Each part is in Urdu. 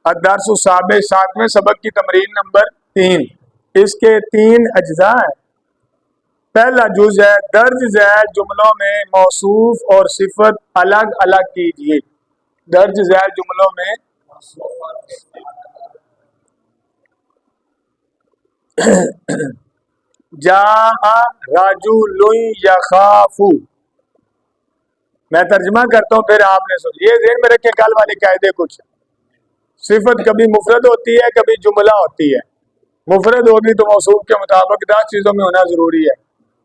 الدرس السابع، 7ویں سبق کی تمرین نمبر 3۔ اس کے 3 اجزاء ہیں۔ پہلا جز ہے درج ذیل جملوں میں موصوف اور صفت الگ الگ کیجیے۔ درج ذیل جملوں میں جاء رجل یخاف، میں ترجمہ کرتا ہوں پھر آپ نے سن، یہ ذہن میں رکھیں کل والے قاعدے کچھ۔ صفت کبھی مفرد ہوتی ہے، کبھی جملہ ہوتی ہے۔ مفرد ہوگی تو موصوف کے مطابق 10 چیزوں میں ہونا ضروری ہے۔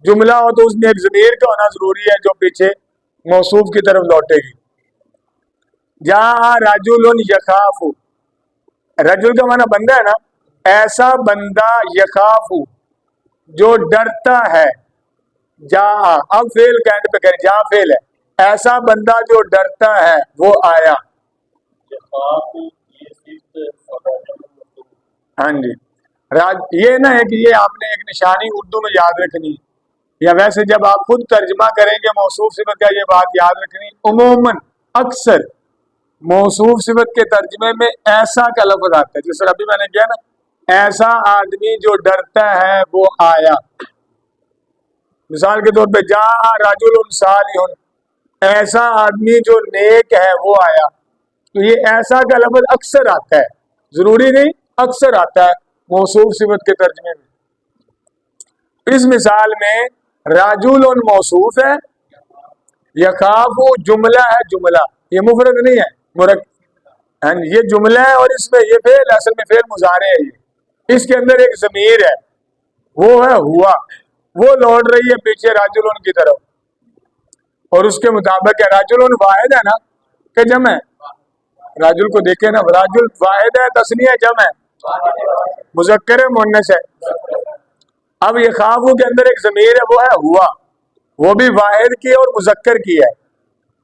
جملہ ہو تو اس میں ایک ضمیر کا ہونا ضروری ہے جو پیچھے موصوف کی طرف لوٹے گی۔ جاء رجل یخاف، رجل کا معنی بندہ ہے نا، ایسا بندہ یخاف جو ڈرتا ہے۔ جاء، اب فعل کہنے پہ کریں، جاء فعل ہے، ایسا بندہ جو ڈرتا ہے وہ آیا۔ ہاں جی، یہ نہ ہے کہ یہ آپ نے ایک نشانی اردو میں یاد رکھنی، یا ویسے جب آپ خود ترجمہ کریں گے موصوف صفت کا یہ بات یاد رکھنی۔ عموماً اکثر موصوف صفت کے ترجمے میں ایسا کا لفظ آتا ہے، جس طرح ابھی میں نے کیا نا، ایسا آدمی جو ڈرتا ہے وہ آیا۔ مثال کے طور پہ جاء رجل صالح، ایسا آدمی جو نیک ہے وہ آیا۔ تو یہ ایسا کا لفظ اکثر آتا ہے، ضروری نہیں، اکثر آتا ہے موصوف صفت کے ترجمے میں۔ اس مثال میں رجل موصوف ہے، یخاف جملہ ہے، جملہ یہ مفرد نہیں ہے، یہ جملہ ہے، اور اس میں یہ فعل اصل میں فعل مضارع ہے۔ یہ اس کے اندر ایک ضمیر ہے، وہ ہے ہوا، وہ لوٹ رہی ہے پیچھے رجل کی طرف، اور اس کے مطابق ہے رجل واحد ہے نا کہ جمع ہے؟ رجل کو دیکھیں نا، رجل واحد ہے، تثنیہ جمع ہے، مذکر ہے مؤنث ہے۔ اب یہ خافو کے اندر ایک ضمیر ہے، وہ ہے ہوا، وہ بھی واحد کی اور مذکر کی ہے۔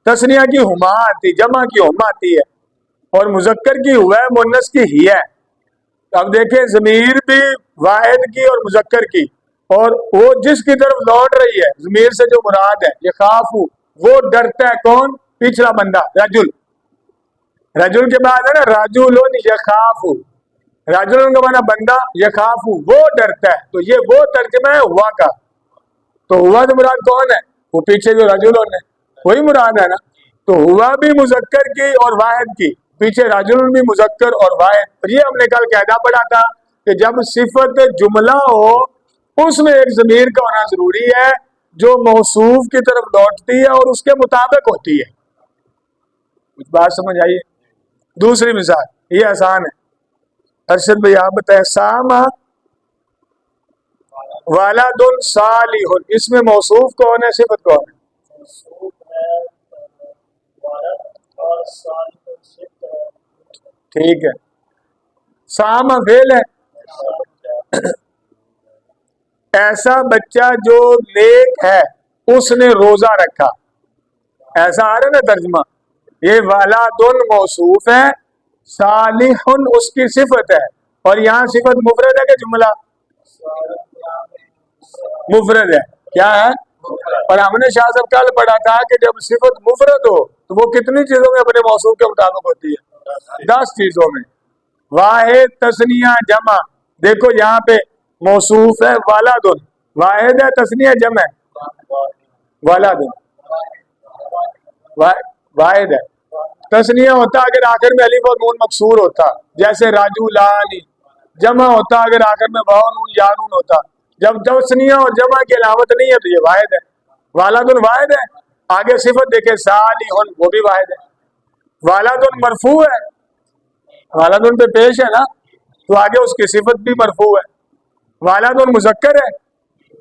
تثنیہ کی ہما آتی، جمع کی ہما آتی ہے، اور مذکر کی ہوا ہے، مؤنث کی ہی ہے۔ اب دیکھیں ضمیر بھی واحد کی اور مذکر کی، اور وہ جس کی طرف لوٹ رہی ہے ضمیر سے جو مراد ہے یہ خافو، وہ ڈرتا ہے، کون؟ پچھلا بندہ رجل۔ رجل کے بعد ہے نا رجل یخاف، رجل کا معنی بندہ، یخاف وہ ڈرتا ہے، تو یہ وہ ترجمہ ہے ہوا کا۔ تو ہوا سے مراد کون ہے؟ وہ پیچھے جو رجل ہے وہی مراد ہے نا۔ تو ہوا بھی مذکر کی اور واحد کی، پیچھے رجل بھی مذکر اور واحد۔ اور یہ ہم نے کل قاعدہ پڑھا تھا کہ جب صفت جملہ ہو اس میں ایک ضمیر کا ہونا ضروری ہے جو موصوف کی طرف لوٹتی ہے اور اس کے مطابق ہوتی ہے۔ کچھ بات سمجھ آئیے؟ دوسری مثال یہ آسان ہے، ارشد بھائی آپ بتائیں، ساما والد صالح، اس میں موصوف کون ہے، صفت کون ہے؟ ٹھیک ہے، ساما فعل ہے، ایسا بچہ جو نیک ہے اس نے روزہ رکھا، ایسا آ رہا ہے نا ترجمہ۔ یہ والدن موصوف ہے، صالح اس کی صفت ہے، اور یہاں صفت مفرد ہے کہ جملہ؟ مفرد ہے، کیا ہے؟ اور ہم نے شاہ صاحب کل پڑھا تھا کہ جب صفت مفرد ہو تو وہ کتنی چیزوں میں اپنے موصوف کے مطابق ہوتی ہے؟ 10 چیزوں میں۔ واحد، تثنیہ، جمع۔ دیکھو یہاں پہ موصوف ہے والدن، واحد ہے، تثنیہ جمع ہے، والدن واحد ہے۔ تثنیہ ہوتا اگر آخر میں الف اور نون مکسور ہوتا، جیسے رجلان، جمع ہوتا اگر آخر میں واو نون یا نون ہوتا۔ جب تثنیہ اور جمع کی علامت نہیں ہے تو یہ واحد ہے، والدن واحد ہے۔ آگے صفت دیکھیں صالح، وہ بھی واحد ہے۔ والدن مرفوع ہے، والدن پہ پیش ہے نا، تو آگے اس کی صفت بھی مرفوع ہے۔ والدن مذکر ہے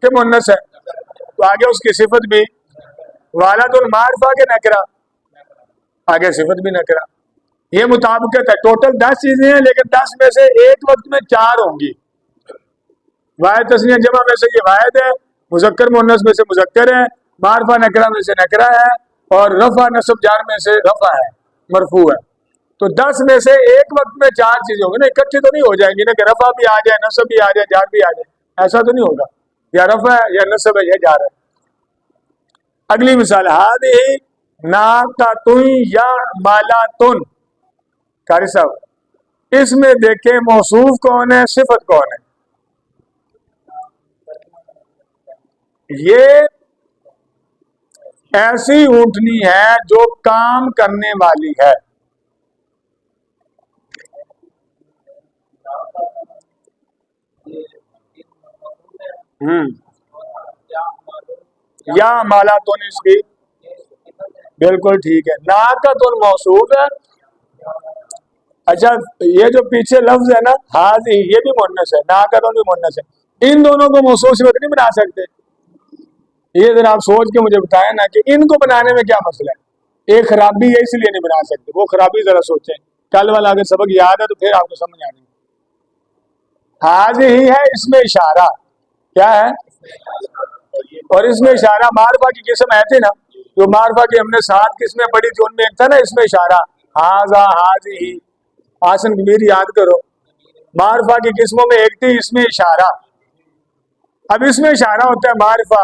کہ مؤنث ہے، تو آگے اس کی صفت بھی۔ والدن معرفہ کے نکرہ، آگے صفت بھی نکرہ۔ یہ مطابقت ہے۔ ٹوٹل 10 چیزیں ہیں، لیکن 10 میں سے ایک وقت میں 4 ہوں گی۔ واحد، تثنیہ، جمع میں سے یہ واحد ہے، مذکر مؤنث میں سے مذکر ہے، معرفہ نکرہ میں سے نکرہ ہے، اور رفع نصب جار میں سے رفع ہے، مرفوع ہے۔ تو 10 میں سے ایک وقت میں 4 چیزیں ہوں گی نا، اکٹھی تو نہیں ہو جائیں گی نا کہ رفع بھی آ جائے، نصب بھی آ جائے، جار بھی آ جائے، ایسا تو نہیں ہوگا۔ یا رفع ہے یا نصب ہے یا جار ہے۔ اگلی مثال، هذه ناقۃ یعملۃ، قاری صاحب اس میں دیکھیں موصوف کون ہے، صفت کون ہے؟ یہ ایسی اونٹنی ہے جو کام کرنے والی ہے۔ یا مالا تو اس کی بالکل ٹھیک ہے، ناقۃ موصوف ہے۔ اچھا یہ جو پیچھے لفظ ہے نا حاضی، یہ بھی مؤنث ہے، ناقۃ بھی مؤنث ہے، ان دونوں کو موصوف صفت نہیں بنا سکتے؟ یہ ذرا آپ سوچ کے مجھے بتائیں نا کہ ان کو بنانے میں کیا مسئلہ ہے؟ ایک خرابی ہے اس لیے نہیں بنا سکتے، وہ خرابی ذرا سوچیں، کل والا اگر سبق یاد ہے تو پھر آپ کو سمجھ آ جائے۔ حاضی ہی ہے اس میں اشارہ، کیا ہے؟ اور اس میں اشارہ معرفہ کی قسم ہے تھی نا، جو معرفہ کی ہم نے 7 قسمیں پڑھی تھی، ان میں ایک تھا نا اس میں اشارہ، حاضا حاضی ہی، آسن کبیر یاد کرو، معرفہ کی قسموں میں ایک تھی اس میں اشارہ۔ اب اس میں اشارہ ہوتا ہے معرفہ،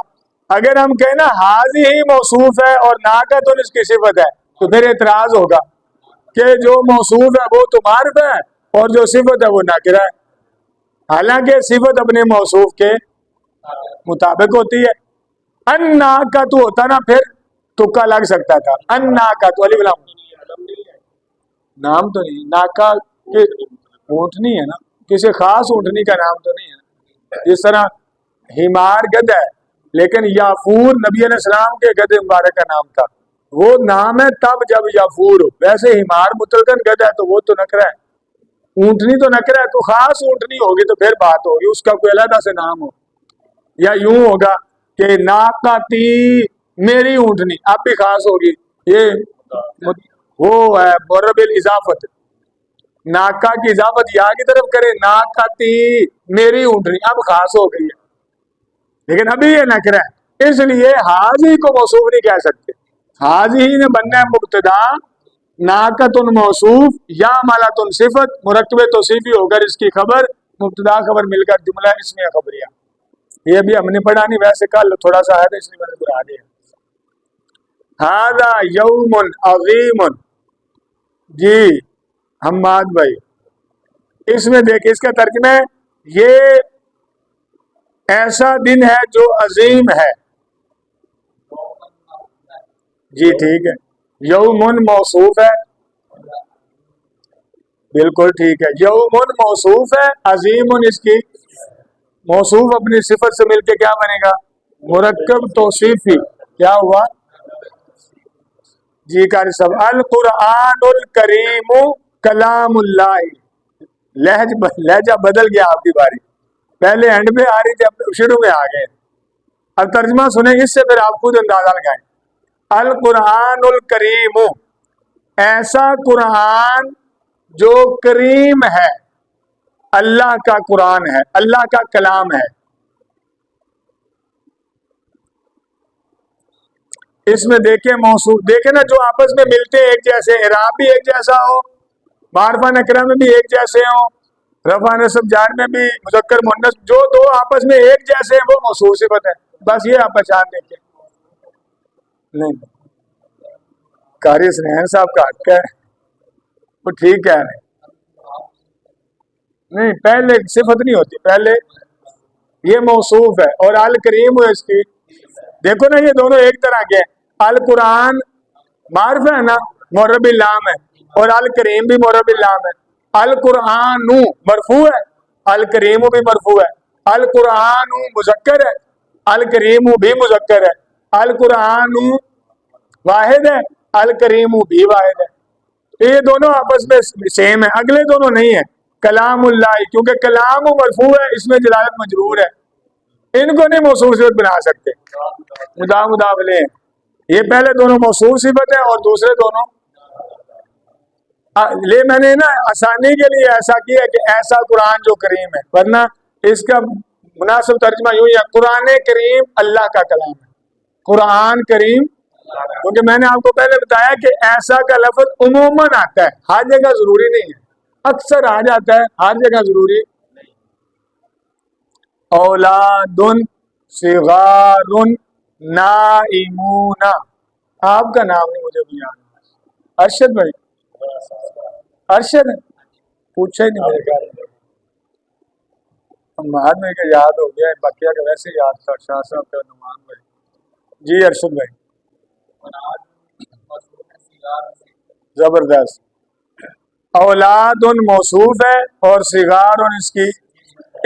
اگر ہم کہیں نا حاضی ہی موصوف ہے اور ناقۃ اس کی صفت ہے تو پھر اعتراض ہوگا کہ جو موصوف ہے وہ تو معرفہ ہے اور جو صفت ہے وہ ناکرہ ہے، حالانکہ صفت اپنے موصوف کے مطابق ہوتی ہے۔ ان ناقۃ ہوتا نا پھر تکا لگ سکتا تھا، ان ناقۃ علی بلام نام تو نہیں، ناکا اونٹنی ہے نا، کسی خاص اونٹنی کا نام تو نہیں ہے، جس طرح ہمار گدھ ہے لیکن یافور نبی علیہ السلام کے گدھ مبارک کا نام تھا، وہ نام ہے تب جب یافور ہو، ویسے ہمار مطلقاً گدھ ہے تو وہ تو نکرہ ہے، اونٹنی تو نکرہ ہے، تو خاص اونٹنی ہوگی تو پھر بات ہوگی، اس کا کوئی علیحدہ سے نام ہو، یا یوں ہوگا کہ ناقتی میری اونٹنی، اب بھی خاص ہوگی، یہ وہ ہے مرب الاضافت، ناکا کی اضافت یا کی طرف کرے، ناقتی میری اونٹنی، اب خاص ہو گئی ہے، لیکن ابھی یہ نکرہ ہے، اس لیے حاضی کو موصوف نہیں کہہ سکتے، حاضی ہی نے بننا ہے مبتدا، ناقۃ موصوف یا مالۃ صفت، مرکب توصیفی ہو کر اس کی خبر، مبتدا خبر مل کر جملہ اسمیہ خبریہ، یہ بھی ہم نے پڑھا نہیں، ویسے کل تھوڑا سا ہے اس لیے میں نے بتا دیا۔ ھذا یوم عظیم، جی حماد بھائی اس میں دیکھیں اس کا ترجمہ ہے یہ ایسا دن ہے جو عظیم ہے، جی ٹھیک ہے، یومن موصوف ہے، بالکل ٹھیک ہے، یومن موصوف ہے، عظیم اس کی موصوف اپنی صفت سے مل کے کیا بنے گا؟ مرکب توصیفی، کیا ہوا؟ جی قاری صاحب، القرآن الکریم کلام اللہ، لہجہ بدل گیا آپ کی باری، پہلے اینڈ میں آ رہی تھی اب شروع میں آ گئے، اب ترجمہ سنیں اس سے پھر آپ خود اندازہ لگائیں۔ القرآن الکریم، ایسا قرآن جو کریم ہے، اللہ کا قرآن ہے، اللہ کا کلام ہے، اس میں دیکھیں موصوف، دیکھیں نا جو آپس میں ملتے ہیں ایک جیسے، اعراب بھی ایک جیسا ہو، معرفہ نکرہ میں بھی ایک جیسے ہوں، رفع نصب جار میں بھی، مذکر مؤنث، جو دو آپس میں ایک جیسے ہیں وہ موصوف صفت ہے، بس یہ آپ پہچان دیکھیں۔ نہیں قاری سنین صاحب کا حق ہے، وہ ٹھیک کہہ رہے ہیں، نہیں پہلے صفت نہیں ہوتی، پہلے یہ موصوف ہے اور الکریم ہے اس کی، دیکھو نا یہ دونوں ایک طرح کے ہیں، القرآن معرفہ ہے نا، معرب اللام ہے، اور الکریم بھی معرب اللام ہے، القرآن مرفوع ہے، الکریم بھی مرفوع ہے، القرآن مذکر ہے، الکریم بھی مذکر ہے، القرآن واحد ہے، الکریم بھی واحد ہے، تو یہ دونوں آپس میں سیم ہے، اگلے دونوں نہیں ہیں، کلام اللہ، کیونکہ کلام مرفوع ہے، اس میں جلالت مجرور ہے، ان کو نہیں موصوف صفت بنا سکتے، مضاف الیہ، یہ پہلے دونوں موصوف صفت ہے اور دوسرے دونوں لے، میں نے نا آسانی کے لیے ایسا کیا کہ ایسا قرآن جو کریم ہے، ورنہ اس کا مناسب ترجمہ یوں ہی ہے، قرآن کریم اللہ کا کلام ہے، قرآن کریم، کیونکہ میں نے آپ کو پہلے بتایا کہ ایسا کا لفظ عموماً آتا ہے، ہر جگہ ضروری نہیں ہے، اکثر آ جاتا ہے، ہر جگہ ضروری نہیں۔ اولاد صغار نائمون، آپ کا نام نہیں مجھے بھی یاد، ارشد بھائی، ارشد پوچھا ہی نہیں میرے خیال میں. بعد میں کہ یاد ہو گیا, بقیہ کا ویسے یاد تھا. شاہ صاحب کا نعمان بھائی. جی ارشد بھائی. زبردست. اولاد ان موصوف ہے اور صغار ان اس کی,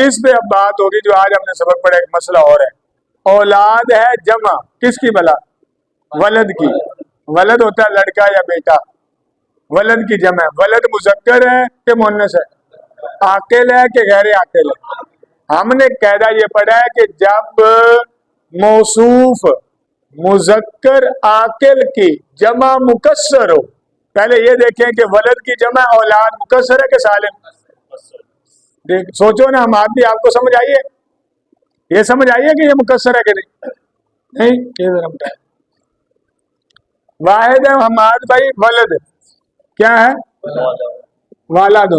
اس پہ اب بات ہوگی جو آج ہم نے سبق پڑھا. ایک مسئلہ اور ہے, اولاد ہے جمع کس کی بلا؟ ولد کی. ولد ہوتا ہے لڑکا یا بیٹا, ولد کی جمع ہے. ولد مذکر ہے کہ مؤنث ہے؟ عاقل ہے کہ غیر عاقل ہے؟ ہم نے قاعدہ یہ پڑھا ہے کہ جب موصوف مذکر عاقل کی جمع مکسر ہو, پہلے یہ دیکھیں کہ ولد کی جمع اولاد مکسر ہے کہ سالم؟ سوچو نا, ہم آپ بھی, آپ کو سمجھ آئیے, یہ سمجھ آئیے کہ یہ مکسر ہے کہ نہیں؟ نہیں, یہ ذرا بتائیں. واحد ہے حماد بھائی, ولد کیا ہے؟ والد.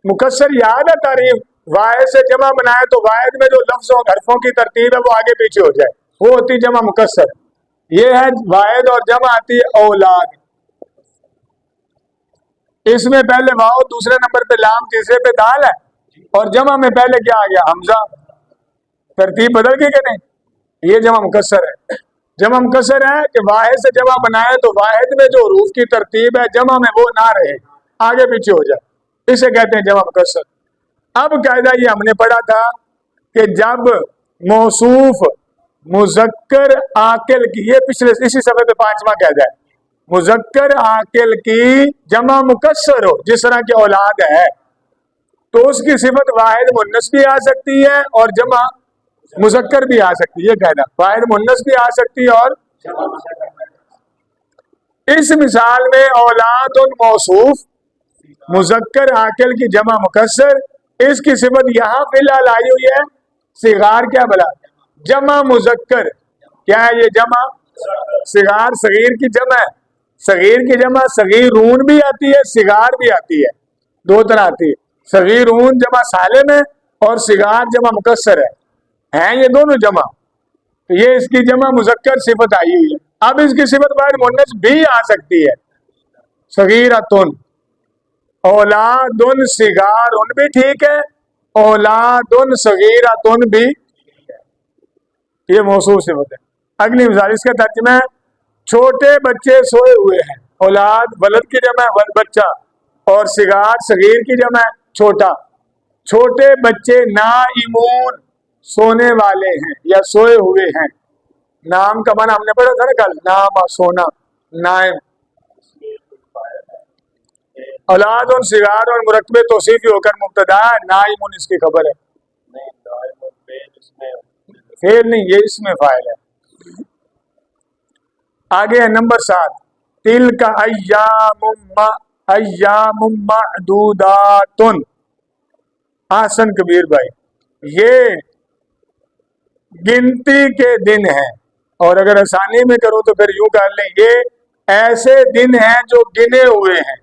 مکسر یاد ہے تعریف, واحد سے جمع بنائے تو واحد میں جو لفظوں حرفوں کی ترتیب ہے وہ آگے پیچھے ہو جائے, وہ ہوتی جمع مکسر. یہ ہے واحد اور جمع آتی ہے اولاد. اس میں پہلے واو, دوسرے نمبر پہ لام, تیسرے پہ دال ہے, اور جمع میں پہلے کیا آ گیا؟ حمزہ. ترتیب بدل گئی کہ نہیں؟ یہ جمع مکسر ہے. جمع مکسر ہے کہ واحد سے جمع بنائے تو واحد میں جو حروف کی ترتیب ہے جمع میں وہ نہ رہے, آگے پیچھے ہو جائے, اسے کہتے ہیں جمع مکسر. اب قاعدہ یہ ہم نے پڑھا تھا کہ جب موصوف مذکر عاقل کی, یہ پچھلے اسی صفحے پہ 5واں قاعدہ ہے, مذکر عاقل کی جمع مکسر ہو, جس طرح کی اولاد ہے, تو اس کی صفت واحد مؤنث بھی آ سکتی ہے اور جمع مذکر بھی آ سکتی ہے. یہ قاعدہ, واحد مؤنث بھی آ سکتی ہے اور اس مثال میں اولاد موصوف مذکر عاقل کی جمع مکسر, اس کی صفت یہاں فی الحال آئی ہوئی ہے صغار. کیا بلا؟ جمع مذکر. کیا ہے یہ جمع؟ صغار صغیر کی جمع ہے. صغیر کی جمع صغیرون بھی آتی ہے, صغار بھی آتی ہے, دو طرح آتی ہے. صغیرون جمع سالم ہے اور صغار جمع مکسر ہے, ہیں یہ دونوں جمع. تو یہ اس کی جمع مذکر صفت آئی ہوئی ہے. اب اس کی صفت واحد مؤنث بھی آ سکتی ہے, صغیرتن, اولادن صغارن بھی ٹھیک ہے, اولادن صغیرتن بھی, یہ موصوف صفت ہے. اگلی مثال اس کا ترجمہ ہے, چھوٹے بچے سوئے ہوئے ہیں. اولاد ولد کی جمع ہے بچہ, اور صغار صغیر کی جمع ہے چھوٹا. چھوٹے بچے نائمون سونے والے ہیں یا سوئے ہوئے ہیں. نام کا معنی ہم نے پڑھا تھا نا کل, نام سونا, نائم. اولاد ان صغار اور مرکب توصیفی ہو کر مبتدا ہے, نائمون اس کی خبر ہے. فعل نہیں, یہ اس میں فاعل ہے. آگے ہے نمبر 7, تلک ایام معدوداتن. حسن کبیر بھائی, یہ گنتی کے دن ہیں, اور اگر آسانی میں کرو تو پھر یوں کر لیں, یہ ایسے دن ہیں جو گنے ہوئے ہیں.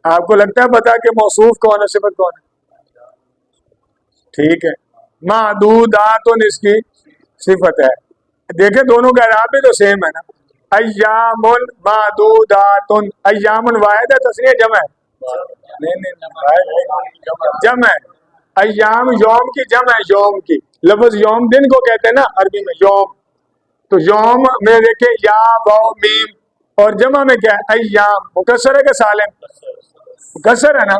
آپ کو لگتا ہے پتا کہ موصوف کون ہے, صفت کون ہے؟ ٹھیک ہے, معدوداتن اس کی صفت ہے. دیکھیں دونوں کا اعراب بھی تو سیم ہے نا. ایام معدوداتن, ایام واحد ہے تسنیہ جمع ہے؟ نہیں, جمع ہے. ایام یوم کی جمع ہے, یوم کی. لفظ یوم دن کو کہتے ہیں نا عربی میں, یوم. تو یوم میں دیکھیں یا واو میم, اور جمع میں کیا ہے؟ ایام. مکسر ہے کہ سالم؟ مکسر ہے نا.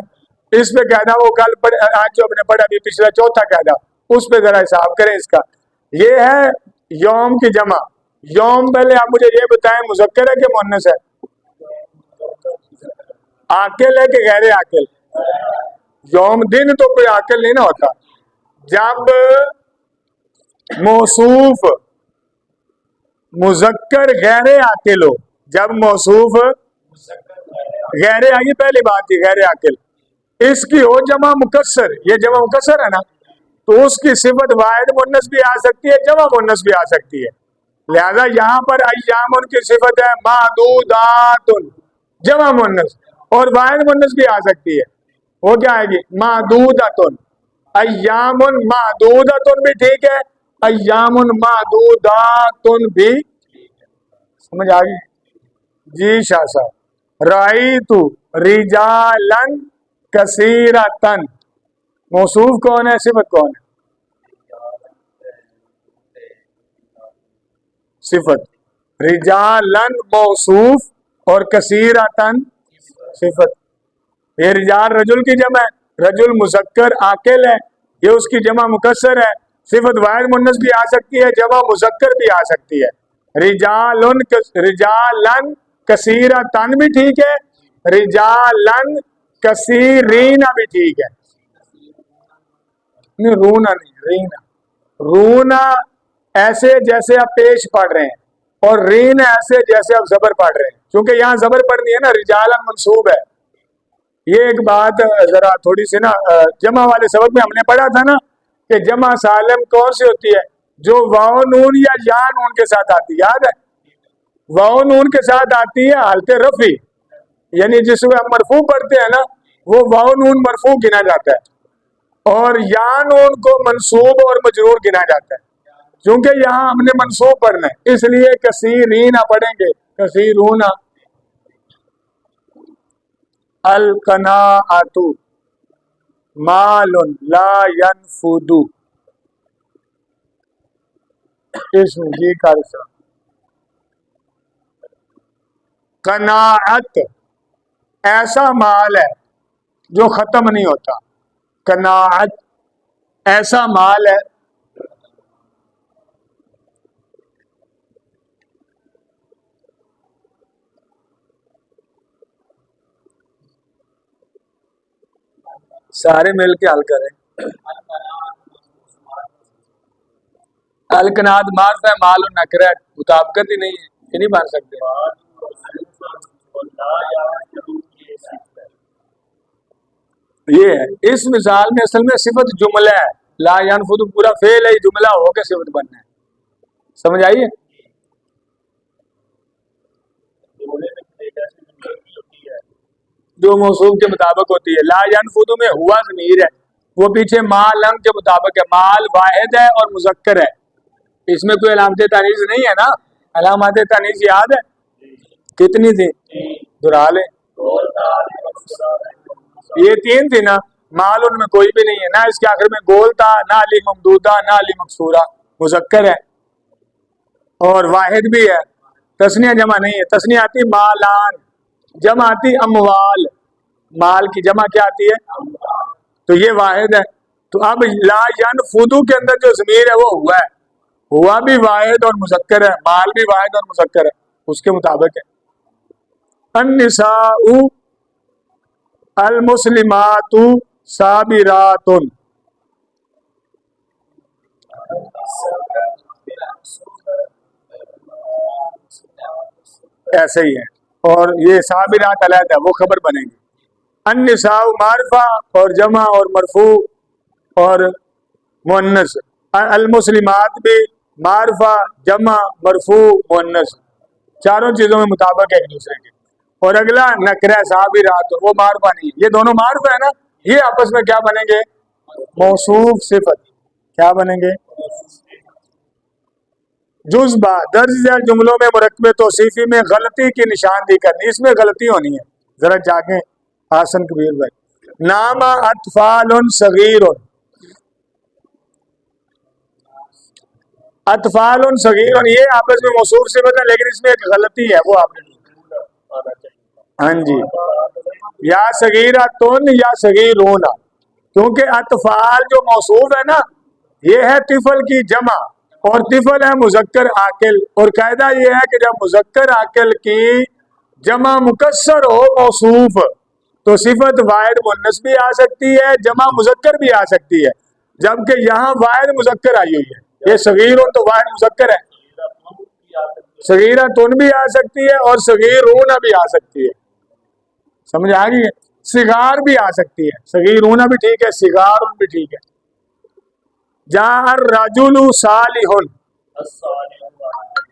اس پہ قاعدہ وہ کل آج جو ہم نے پڑھا ابھی پچھلا چوتھا قاعدہ, اس پہ ذرا حساب کریں اس کا. یہ ہے یوم کی جمع. یوم پہلے آپ مجھے یہ بتائیں مذکر ہے کہ مؤنث ہے؟ عاقل ہے کہ غیر عاقل؟ یوم دن تو کوئی عاقل نہیں نہ ہوتا. جب موصوف مذکر غیر عاقل ہو, جب موصوف غیر عاقل, پہلی بات یہ غیر عاقل, اس کی ہو جمع مکسر, یہ جمع مکسر ہے نا, تو اس کی صفت واحد مؤنث بھی آ سکتی ہے, جمع مؤنث بھی آ سکتی ہے. لہذا یہاں پر ایام کی صفت ہے معدوداتن, جمع مؤنث, اور واحد مؤنث بھی آ سکتی ہے. وہ کیا آئے گی؟ معدوداتن. ایام معدوداتن بھی ٹھیک ہے, ایام معدوداتن بھی. سمجھ آ گئی؟ جی شاہ صاحب. رأیتو, رجالن کثیرتن، موصوف کون ہے، صفت کون ہے؟ صفت. رجالن موصوف اور کثیرتن صفت. یہ رجال رجل کی جمع ہے، رجل مذکر عاقل ہے، یہ اس کی جمع مکسر ہے. صفت واحد مؤنث بھی آ سکتی ہے، جمع مذکر بھی آ سکتی ہے. رجالن کثیرتن بھی ٹھیک ہے، رجالن کثیرین بھی ٹھیک ہے. نہیں رونا نہیں، رینا. رونا ایسے جیسے آپ پیش پڑھ رہے ہیں، اور رین ایسے جیسے آپ زبر پڑھ رہے ہیں، کیونکہ یہاں زبر پڑھنی ہے نا، رجالن منصوب ہے. یہ ایک بات ذرا تھوڑی سی نا، جمع والے سبق میں ہم نے پڑھا تھا نا کہ جمع سالم کون سی ہوتی ہے، جو واو نون یا یا نون کے ساتھ آتی ہے. یاد ہے، واو نون کے ساتھ آتی ہے حالت رفع، یعنی جس میں ہم مرفوع پڑھتے ہیں نا، وہ واو نون مرفوع گنا جاتا ہے، اور یا نون کو منصوب اور مجرور گنا جاتا ہے. کیونکہ یہاں ہم نے منصوب پڑھنا ہے، اس لیے کثیرین پڑھیں گے، کثیرون. القناعۃ مال لا ينفد، اسم جی کارسا. قناعت ایسا مال ہے جو ختم نہیں ہوتا. قناعت ایسا مال ہے سارے مل کے حل کریں. القناعت معرف ہے، مال و نکرہ مطابقت ہی نہیں ہے، یہ نہیں بن سکتے. یہ ہے اس مثال میں اصل میں صفت جملہ ہے، لا ينفد پورا فعل ہے، جملہ ہو کے صفت بننا ہے. سمجھ آئیے؟ جو موصوف کے مطابق ہوتی ہے. لا ينفد میں ہوا ضمیر ہے، وہ پیچھے مالن کے مطابق ہے. مال واحد ہے اور مذکر ہے، اس میں کوئی علامت تانیث نہیں ہے نا. علامات تانیث یاد ہے کتنی تھی؟ دہرا لیں. یہ 3 تھی نا. مال ان میں کوئی بھی نہیں ہے، نہ اس کے آخر میں گول تھا، نہ علی ممدودہ، نہ علی مقصورہ. مذکر ہے اور واحد بھی ہے. تسنیہ جمع نہیں ہے، تسنیہ آتی مالان، جمع آتی اموال. مال کی جمع کیا آتی ہے؟ تو یہ واحد ہے. تو اب لا ينفدو کے اندر جو ضمیر ہے وہ ہوا ہے، ہوا بھی واحد اور مذکر ہے، مال بھی واحد اور مذکر ہے، اس کے مطابق ہے. النساء المسلمات صابرات، ایسے ہی ہے. اور یہ صابرات علیحدہ ہے، وہ خبر بنے گی. النساء معرفہ اور جمع اور مرفوع اور مؤنث. المسلمات بھی معرفہ جمع مرفوع مؤنث، چاروں چیزوں میں مطابق ہے ایک دوسرے کے. اور اگلا نکرہ صابرات، وہ معرفہ نہیں، یہ دونوں معرفہ ہے نا، یہ آپس میں کیا بنیں گے؟ موصوف صفت. کیا بنیں گے؟ جزبہ درج ذیل جملوں میں مرکب توصیفی میں غلطی کی نشاندہی کرنی. اس میں غلطی ہونی ہے، ذرا جاگیں حسن کبیر بھائی. نام اطفال صغیر، اطفال صغیر، یہ آپس میں موصوف صفت ہے، لیکن اس میں ایک غلطی ہے، وہ آپ نے ہاں جی، یا صغیراتن یا صغیرون، کیونکہ اطفال جو موصوف ہے نا، یہ ہے طفل کی جمع، اور طفل ہے مذکر عاقل. اور قاعدہ یہ ہے کہ جب مذکر عاقل کی جمع مکسر ہو موصوف، تو صفت واحد مؤنث بھی آ سکتی ہے، جمع مذکر بھی آ سکتی ہے. جبکہ یہاں واحد مذکر آئی ہوئی ہے، یہ صغیرون تو واحد مذکر ہے. صغیراتن بھی آ سکتی ہے اور صغیرون بھی آ سکتی ہے. سمجھ آ گئی ہے؟ صغار بھی آ سکتی ہے، صغیرون بھی ٹھیک ہے، صغار بھی ٹھیک ہے. جاء الرجل صالح،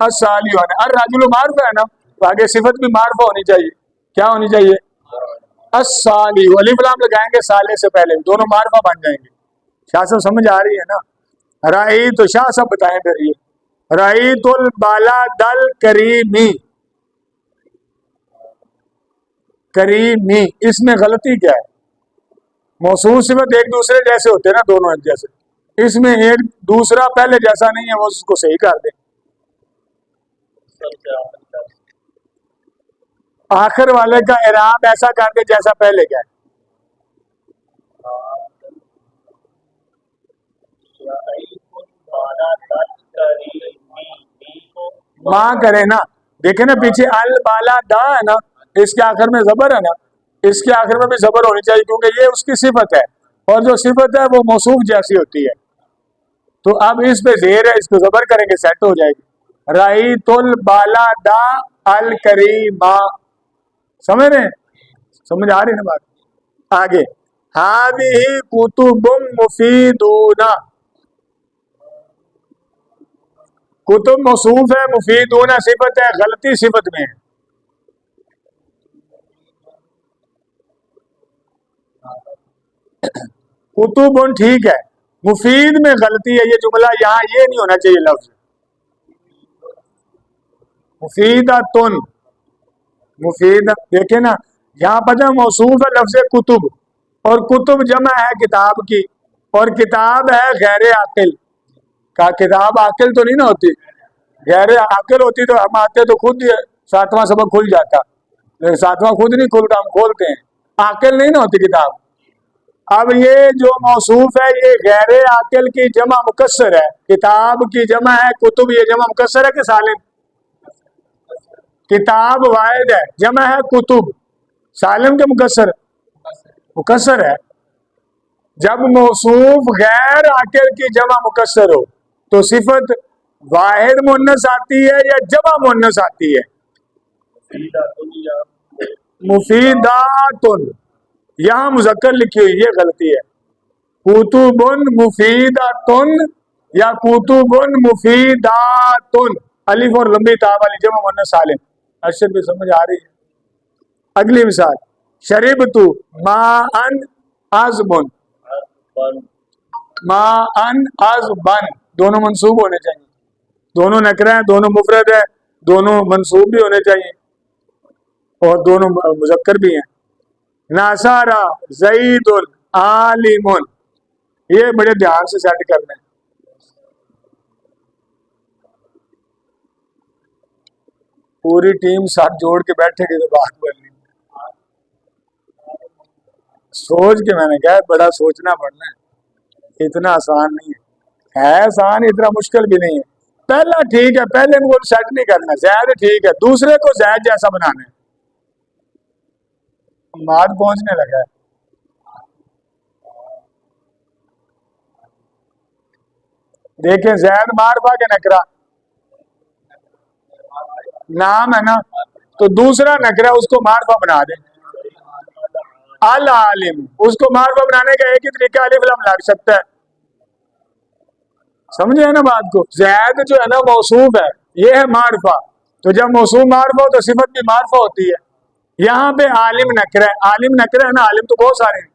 الصالح الرجل معرفہ ہے نا، تو آگے صفت بھی معرفہ ہونی چاہیے. کیا ہونی چاہیے؟ الصالح. الف لام لگائیں گے صالح سے پہلے، دونوں معرفہ بن جائیں گے. شاہ صاحب سمجھ آ رہی ہے نا؟ رائی تو شاہ صاحب بتائیں پھر. یہ رأیت البلد الکریم، کریمی، اس میں غلطی کیا ہے؟ موصوف صفت ایک دوسرے جیسے ہوتے ہیں نا، دونوں ایک جیسے، اس میں ایک دوسرا پہلے جیسا نہیں ہے، وہ اس کو صحیح کر دیں. آخر والے کا اعراب ایسا کر دے جیسا پہلے کیا ہے. ماں کرے نا، دیکھیں نا پیچھے البالا دا ہے نا، اس کے آخر میں زبر ہے نا، اس کے آخر میں بھی زبر ہونی چاہیے کیونکہ یہ اس کی صفت ہے، اور جو صفت ہے وہ موصوف جیسی ہوتی ہے. تو اب اس پہ زیر ہے، اس کو زبر کریں گے سیٹ ہو جائے گی. رأیت البالا دا الکریما. سمجھ رہے ہیں؟ سمجھ آ رہی ہے نا بات؟ آگے ہذہ کتب مفیدون، کتب موصوف ہے، مفیدون صفت ہے، غلطی صفت میں ہے. کتب ٹھیک ہے، مفید میں غلطی ہے. یہ جملہ یہاں یہ نہیں ہونا چاہیے لفظ مفیدۃن. مفید دیکھیں نا، یہاں پر جو موصوف ہے لفظ کتب، اور کتب جمع ہے کتاب کی، اور کتاب ہے غیر عاقل کا. کتاب عاقل تو نہیں نا ہوتی، غیر عاقل ہوتی تو ہم آتے تو خود ساتواں سبق کھل جاتا، لیکن ساتواں خود نہیں کھلتا، ہم کھولتے ہیں. عاقل نہیں نا ہوتی کتاب. اب یہ جو موصوف ہے یہ غیر عاقل کی جمع مکسر ہے. کتاب کی جمع ہے کتب، یہ جمع مکسر ہے کہ سالم؟ کتاب واحد ہے، جمع ہے کتب، سالم کے مکسر؟ مکسر ہے. جب موصوف غیر عاقل کی جمع مکسر ہو تو صفت واحد مؤنث آتی ہے یا جمع مؤنث آتی ہے؟ مفیداتن. یہاں مذکر لکھی ہوئی، یہ غلطی ہے. کتب مفیداتن یا کتب مفیداتن، الف اور لمبی تا والی جمع مؤنث سالم. ارشد بھی سمجھ آ رہی ہے؟ اگلی مثال شربت ماء عذبن. ماء عذبن دونوں منصوب ہونے چاہیے، دونوں نکرہ ہیں، دونوں مفرد ہے، دونوں منصوب بھی ہونے چاہیے اور دونوں مذکر بھی ہیں. ناصارا زید عالم، یہ بڑے دھیان سے سیٹ کرنا ہے. پوری ٹیم ساتھ جوڑ کے بیٹھے گی تو بات بننی. سوچ کے میں نے کہا بڑا سوچنا پڑنا ہے، اتنا آسان نہیں ہے آسان، اتنا مشکل بھی نہیں ہے. پہلا ٹھیک ہے، پہلے ان کو سیٹ نہیں کرنا. زید ٹھیک ہے، دوسرے کو زید جیسا بنانا ہے. ماد پہنچنے لگا ہے. دیکھیں زید معرفہ کے نکرہ نام ہے نا، تو دوسرا نکرہ اس کو معرفہ بنا دیں. العالم اس کو معرفہ بنانے کا ایک ہی طریقہ الف لام لگ سکتا ہے. سمجھے نا بات کو؟ زید جو ہے نا موصوف ہے، یہ ہے معرفہ، تو جب موصوف معرفہ ہو تو صفت بھی معرفہ ہوتی ہے. یہاں پہ عالم نکرہ ہے، عالم نکرہ ہے نا، عالم تو بہت سارے ہیں.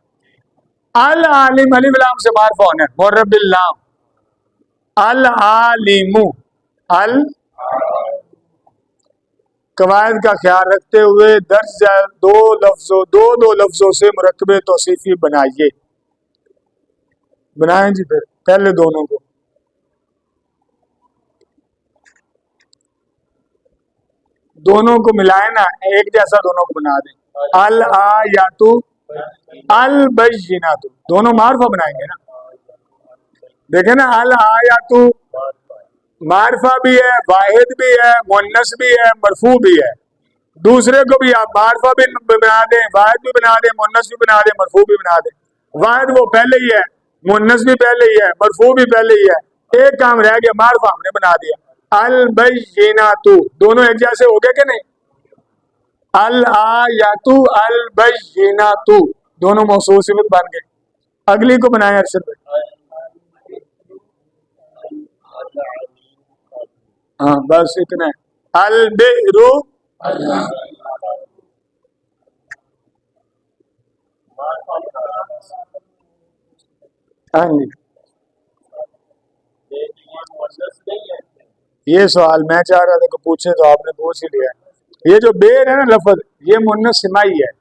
العالم الف لام سے معرفہ ہونا ہے، مرب اللام. العالم ال قواعد کا خیال رکھتے ہوئے درج دو لفظوں سے مرکب توصیفی بنائیے. بنائیں جی پھر پہلے دونوں کو. دونوں کو ملائیں نا، ایک جیسا دونوں کو بنا دیں. الآیاتو البیناتو، دونوں معرفہ بنائیں گے نا. دیکھیں نا، الآیاتو معرفہ بھی ہے، واحد بھی ہے، مؤنث بھی ہے، مرفوع بھی ہے. دوسرے کو بھی آپ معرفہ بھی بنا دیں، واحد بھی بنا دیں، مؤنث بھی بنا دیں، مرفوع بھی بنا دیں. واحد وہ پہلے ہی ہے، مؤنث بھی پہلے ہی ہے، مرفوع بھی پہلے ہی ہے. ایک کام رہ گیا، معرفہ ہم نے بنا دیا. البیناتو دونوں ایک جیسے ہو گئے کہ نہیں؟ الآیاتو البیناتو دونوں موصوف صفت بن گئے. اگلی کو بنائیں ارشد بھائی. ہاں بس اتنا ہے. البئر ہاں جی، یہ سوال میں چاہ رہا تھا کہ پوچھے تو آپ نے پوچھ ہی لیا. یہ جو بیر ہے نا لفظ، یہ مؤنث سمائی ہے.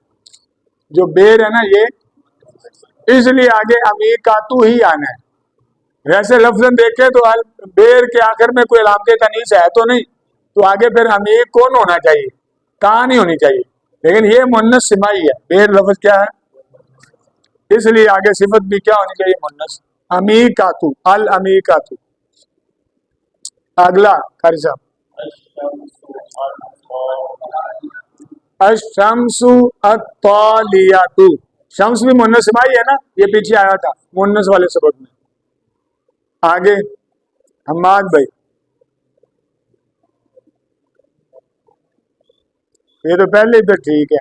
جو بیر ہے نا یہ اس لیے آگے امیقاتو ہی آنا ہے. ویسے لفظ دیکھے تو بیر کے آخر میں کوئی علامت تنیث ہے تو نہیں, تو آگے پھر امیق کون ہونا چاہیے؟ کہاں نہیں ہونی چاہیے. لیکن یہ مؤنث سمائی ہے, بیر لفظ کیا ہے, اس لیے آگے صفت بھی کیا ہونی چاہیے؟ مؤنث. امیقاتو, الامیقاتو. اگلا قاری صاحب, الشمس الطالیات. شمس بھی مؤنث سمائی ہے نا, یہ پیچھے آیا تھا مؤنث والے سبق میں. آگے حماد بھائی, یہ تو پہلے ہی تو ٹھیک ہے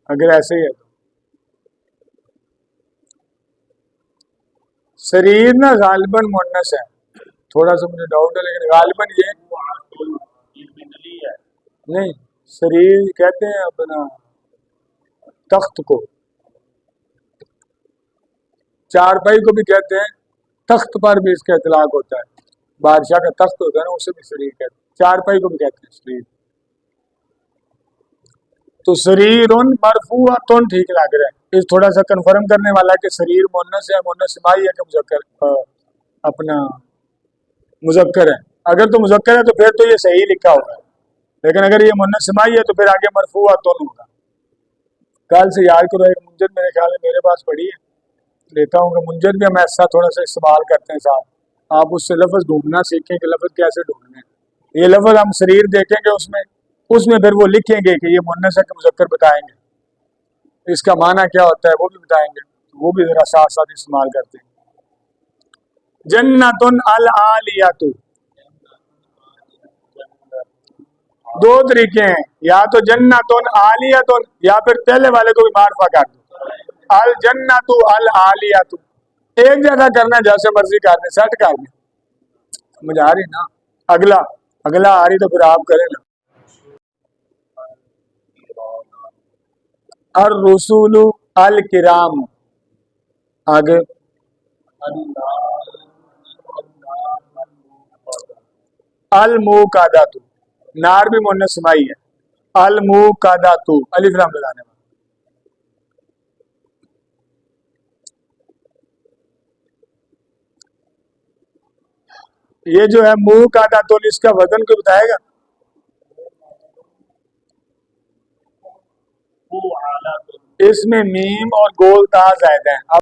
اگر ایسے ہی ہے تو. سریر نا غالباً مؤنث ہے, تھوڑا سا مجھے ڈاؤٹ ہے لیکن غالباً یہ نہیں. سریر کہتے ہیں اپنا تخت کو, چارپائی کو بھی کہتے ہیں, تخت پر بھی اس کا اطلاق ہوتا ہے. بادشاہ کا تخت ہوتا ہے نا, اسے بھی سریر کہتے ہیں. چارپائی کو بھی کہتے ہیں سریر. تو سریر مرفوعۃ ٹھیک لگ رہا ہے, اس تھوڑا سا کنفرم کرنے والا کہ سریر مؤنث ہے, مؤنث سمائی ہے کہ مذکر اپنا مذکر ہے. اگر تو مذکر ہے تو پھر تو یہ صحیح لکھا ہوگا, لیکن اگر یہ مؤنث سمائی ہے تو پھر آگے مرفوعۃ ہوگا. کل سے یاد کرو, ایک منجد میرے خیال میں میرے پاس پڑھی ہے, لیتا ہوں کہ منجد بھی ہم ایسا تھوڑا سا استعمال کرتے ہیں صاحب. آپ اس سے لفظ ڈھونڈنا سیکھیں کہ لفظ کیسے ڈھونڈنے ہیں. یہ لفظ ہم سریر دیکھیں گے اس میں پھر وہ لکھیں گے کہ یہ مؤنث ہے کہ مذکر بتائیں گے, اس کا معنی کیا ہوتا ہے وہ بھی بتائیں گے, وہ بھی ذرا ساتھ ساتھ استعمال کرتے ہیں. جنۃ العالیۃ, دو طریقے ہیں, یا تو جنۃ عالیۃ یا پھر پہلے والے کو بھی معرفہ کر دو, الجنۃ العالیۃ. ایک جگہ کرنا جیسے مرضی کر دیں, سیٹ کر دیں. سمجھ آ رہی نا؟ اگلا آ رہی تو پھر آپ کریں نا. الرسول الکرام. آگے الموقدۃ, نار بھی مؤنث سمائی ہے. الموقدۃ الف لام لگانے میں. یہ جو ہے موقدۃ, اس کا وزن کو بتائے گا. اس میں میم اور گول تا زائد ہیں.